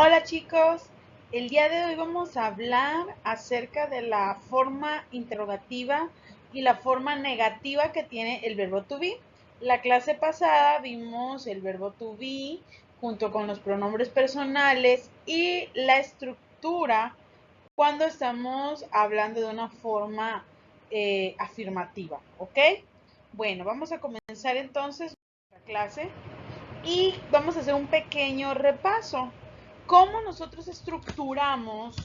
Hola chicos, el día de hoy vamos a hablar acerca de la forma interrogativa y la forma negativa que tiene el verbo to be. La clase pasada vimos el verbo to be junto con los pronombres personales y la estructura cuando estamos hablando de una forma afirmativa, ¿ok? Bueno, vamos a comenzar entonces nuestra clase y vamos a hacer un pequeño repaso. ¿Cómo nosotros estructuramos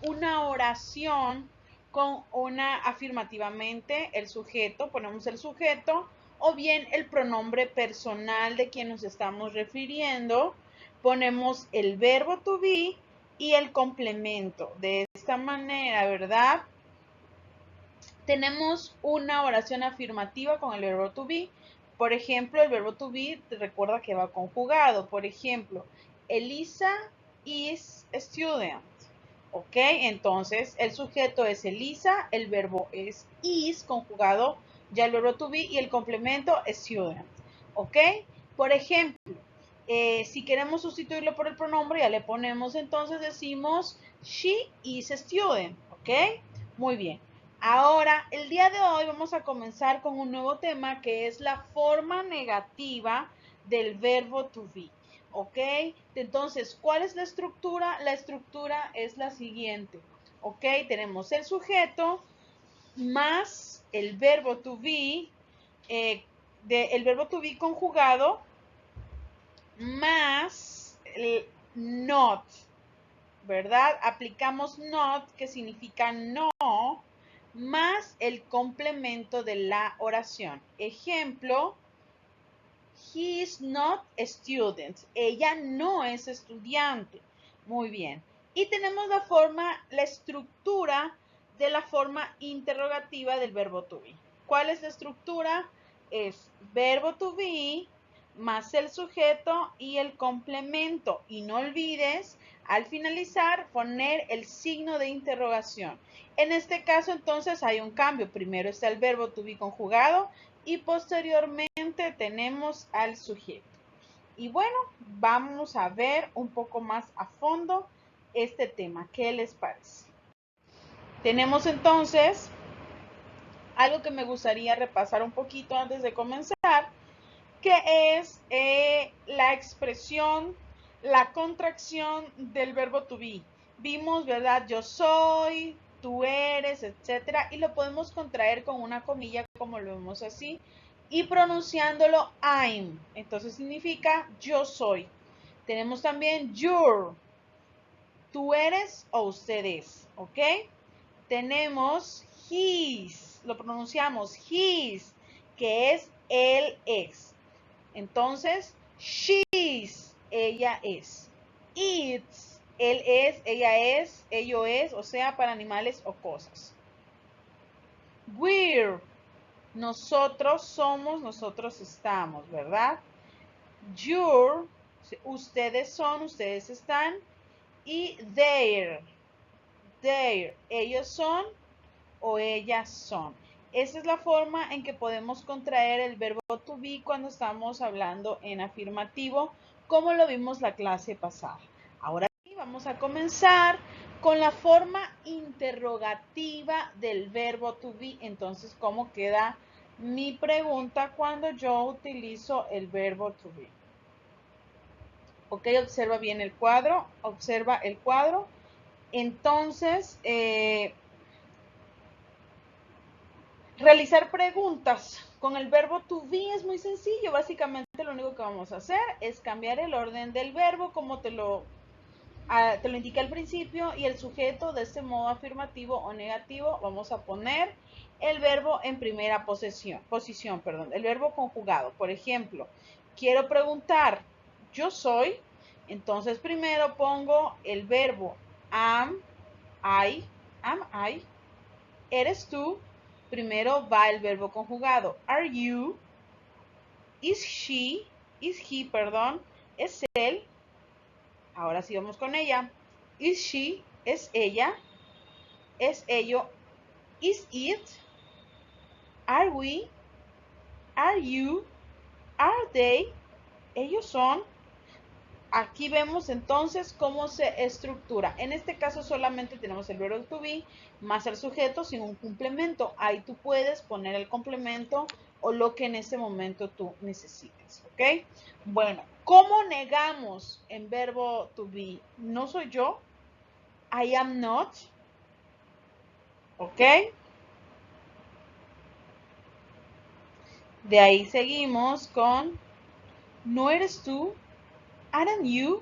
una oración con una afirmativamente el sujeto? Ponemos el sujeto o bien el pronombre personal de quien nos estamos refiriendo. Ponemos el verbo to be y el complemento. De esta manera, ¿verdad? Tenemos una oración afirmativa con el verbo to be. Por ejemplo, el verbo to be recuerda que va conjugado. Por ejemplo, Elisa is a student. ¿Ok? Entonces, el sujeto es Elisa, el verbo es is conjugado, ya el verbo to be y el complemento es student. ¿Ok? Por ejemplo, si queremos sustituirlo por el pronombre, ya le ponemos, entonces decimos she is a student. ¿Ok? Muy bien. Ahora, el día de hoy vamos a comenzar con un nuevo tema que es la forma negativa del verbo to be. ¿Ok? Entonces, ¿cuál es la estructura? La estructura es la siguiente. ¿Ok? Tenemos el sujeto más el verbo to be, el verbo to be conjugado más el not, ¿verdad? Aplicamos not, que significa no, más el complemento de la oración. Ejemplo, he is not a student. Ella no es estudiante. Muy bien. Y tenemos la estructura de la forma interrogativa del verbo to be. ¿Cuál es la estructura? Es verbo to be más el sujeto y el complemento. Y no olvides, al finalizar, poner el signo de interrogación. En este caso, entonces, hay un cambio. Primero está el verbo to be conjugado y posteriormente tenemos al sujeto. Y bueno, vamos a ver un poco más a fondo este tema. ¿Qué les parece? Tenemos entonces algo que me gustaría repasar un poquito antes de comenzar, que es la expresión, la contracción del verbo to be. Vimos, ¿verdad? Yo soy, tú eres, etcétera, y lo podemos contraer con una comilla como lo vemos así y pronunciándolo I'm. Entonces significa yo soy. Tenemos también your, tú eres o usted es, ¿ok? Tenemos his, lo pronunciamos his, que es él es. Entonces, she's, ella es. It's, él es, ella es, ello es, o sea, para animales o cosas. We're, nosotros somos, nosotros estamos, ¿verdad? You're, ustedes son, ustedes están. Y their, ellos son o ellas son. Esa es la forma en que podemos contraer el verbo to be cuando estamos hablando en afirmativo, como lo vimos la clase pasada. Ahora sí, vamos a comenzar con la forma interrogativa del verbo to be. Entonces, ¿cómo queda mi pregunta cuando yo utilizo el verbo to be? Ok, observa bien el cuadro, observa el cuadro. Entonces, realizar preguntas con el verbo to be es muy sencillo. Básicamente lo único que vamos a hacer es cambiar el orden del verbo como te lo indiqué al principio y el sujeto de este modo afirmativo o negativo vamos a poner el verbo en primera posición, el verbo conjugado. Por ejemplo, quiero preguntar, yo soy, entonces primero pongo el verbo am I, eres tú, primero va el verbo conjugado. Are you, is he, perdón, es él. Ahora sí vamos con ella. Is she, es ella, es ello. Is it, are we, are you, are they, ellos son. aquí vemos entonces cómo se estructura. En este caso solamente tenemos el verbo to be más el sujeto sin un complemento. Ahí tú puedes poner el complemento o lo que en ese momento tú necesites, ¿ok? Bueno, ¿cómo negamos en verbo to be? No soy yo. I am not. ¿Ok? De ahí seguimos con no eres tú. Aren't you?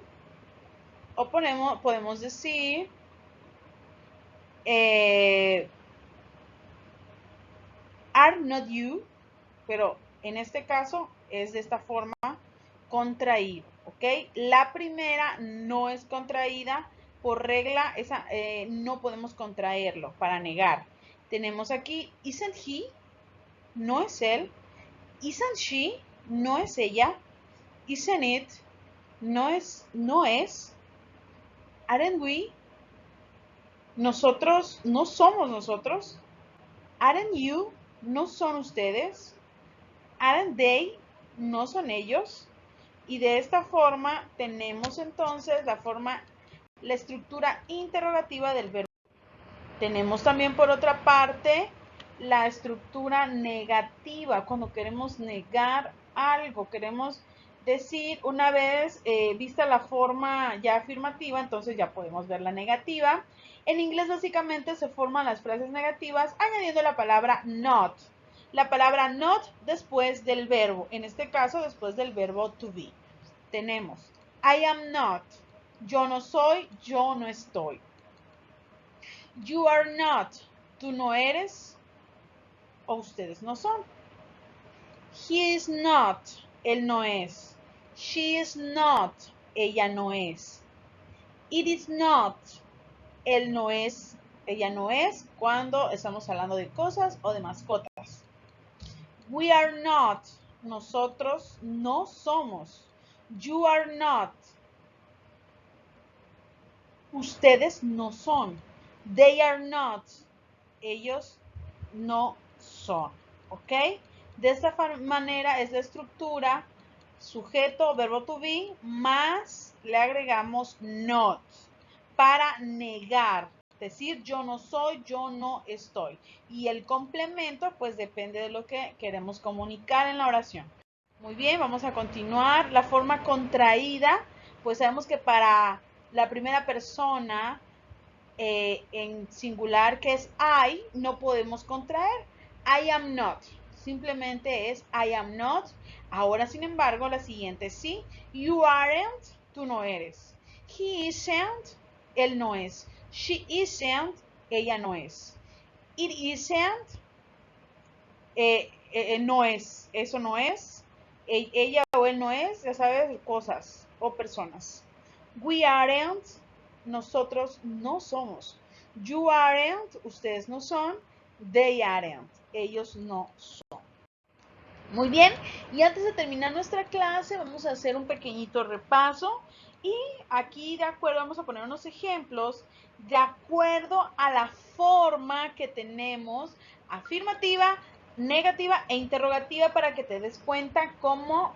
O podemos decir are not you, pero en este caso es de esta forma contraído, ¿ok? La primera no es contraída, por regla esa, no podemos contraerlo para negar. Tenemos aquí isn't he, no es él, isn't she, no es ella, isn't it, no es, aren't we, nosotros, no somos nosotros, aren't you, no son ustedes, aren't they, no son ellos. Y de esta forma tenemos entonces la estructura interrogativa del verbo. Tenemos también por otra parte la estructura negativa, cuando queremos negar algo, queremos decir una vez vista la forma ya afirmativa, entonces ya podemos ver la negativa. En inglés básicamente se forman las frases negativas añadiendo la palabra not. La palabra not después del verbo, en este caso después del verbo to be. Tenemos I am not, yo no soy, yo no estoy. You are not, tú no eres o ustedes no son. He is not, él no es. She is not, ella no es. It is not, él no es, ella no es cuando estamos hablando de cosas o de mascotas. We are not, nosotros no somos. You are not, ustedes no son. They are not, ellos no son. ¿Ok? De esta manera es la estructura sujeto, verbo to be, más le agregamos not para negar. Decir yo no soy, yo no estoy. Y el complemento pues depende de lo que queremos comunicar en la oración. Muy bien, vamos a continuar. La forma contraída, pues sabemos que para la primera persona en singular que es I, no podemos contraer. I am not. Simplemente es I am not. Ahora, sin embargo, la siguiente sí. You aren't, tú no eres. He isn't, él no es. She isn't, ella no es. It isn't, no es. Eso no es. Ella o él no es, ya sabes, cosas o personas. We aren't, nosotros no somos. You aren't, ustedes no son. They aren't, ellos no son. Muy bien, y antes de terminar nuestra clase vamos a hacer un pequeñito repaso y aquí de acuerdo vamos a poner unos ejemplos de acuerdo a la forma que tenemos afirmativa, negativa e interrogativa para que te des cuenta cómo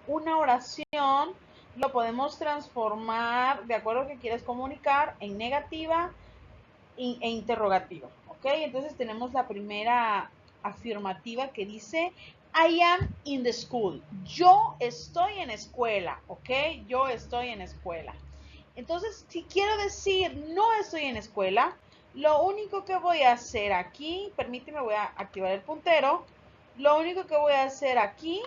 una oración lo podemos transformar de acuerdo a lo que quieres comunicar en negativa e interrogativa, ¿ok? Entonces tenemos la primera afirmativa que dice I am in the school. Yo estoy en escuela, ¿ok? Yo estoy en escuela. Entonces, si quiero decir no estoy en escuela, lo único que voy a hacer aquí, permíteme, voy a activar el puntero. Lo único que voy a hacer aquí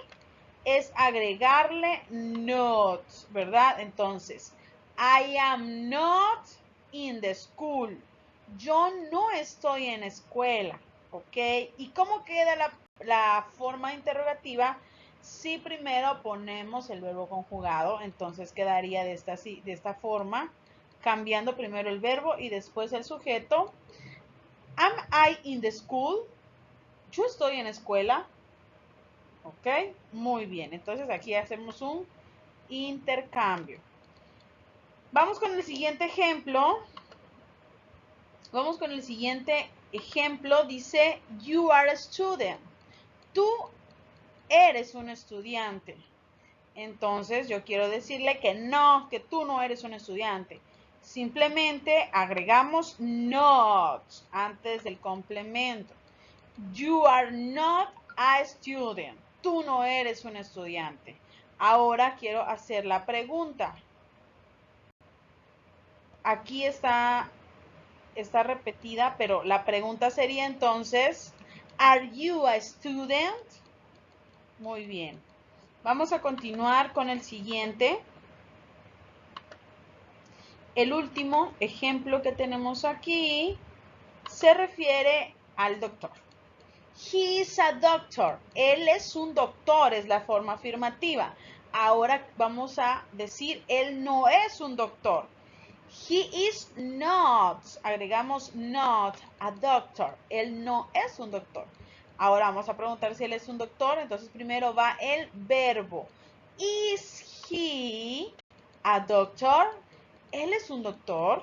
es agregarle not, ¿verdad? Entonces, I am not in the school. Yo no estoy en escuela, ¿ok? ¿Y cómo queda la forma interrogativa? Si primero ponemos el verbo conjugado, entonces quedaría de esta forma, cambiando primero el verbo y después el sujeto. Am I in the school? Yo estoy en escuela. ¿Ok? Muy bien, entonces aquí hacemos un intercambio. Vamos con el siguiente ejemplo. Vamos con el siguiente ejemplo. Dice, you are a student. Tú eres un estudiante. Entonces yo quiero decirle que no, que tú no eres un estudiante. Simplemente agregamos not antes del complemento. You are not a student. Tú no eres un estudiante. Ahora quiero hacer la pregunta. Aquí está repetida, pero la pregunta sería entonces, ¿Are you a student? Muy bien. Vamos a continuar con el siguiente. El último ejemplo que tenemos aquí se refiere al doctor. He is a doctor. Él es un doctor, es la forma afirmativa. Ahora vamos a decir, él no es un doctor. He is not, agregamos not, a doctor. Él no es un doctor. Ahora vamos a preguntar si él es un doctor. Entonces primero va el verbo. Is he a doctor? Él es un doctor.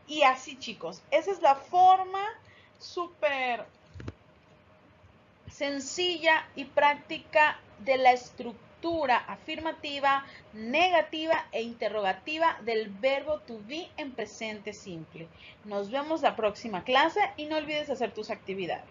Y así, chicos, esa es la forma súper sencilla y práctica de la estructura afirmativa, negativa e interrogativa del verbo to be en presente simple. Nos vemos la próxima clase y no olvides hacer tus actividades.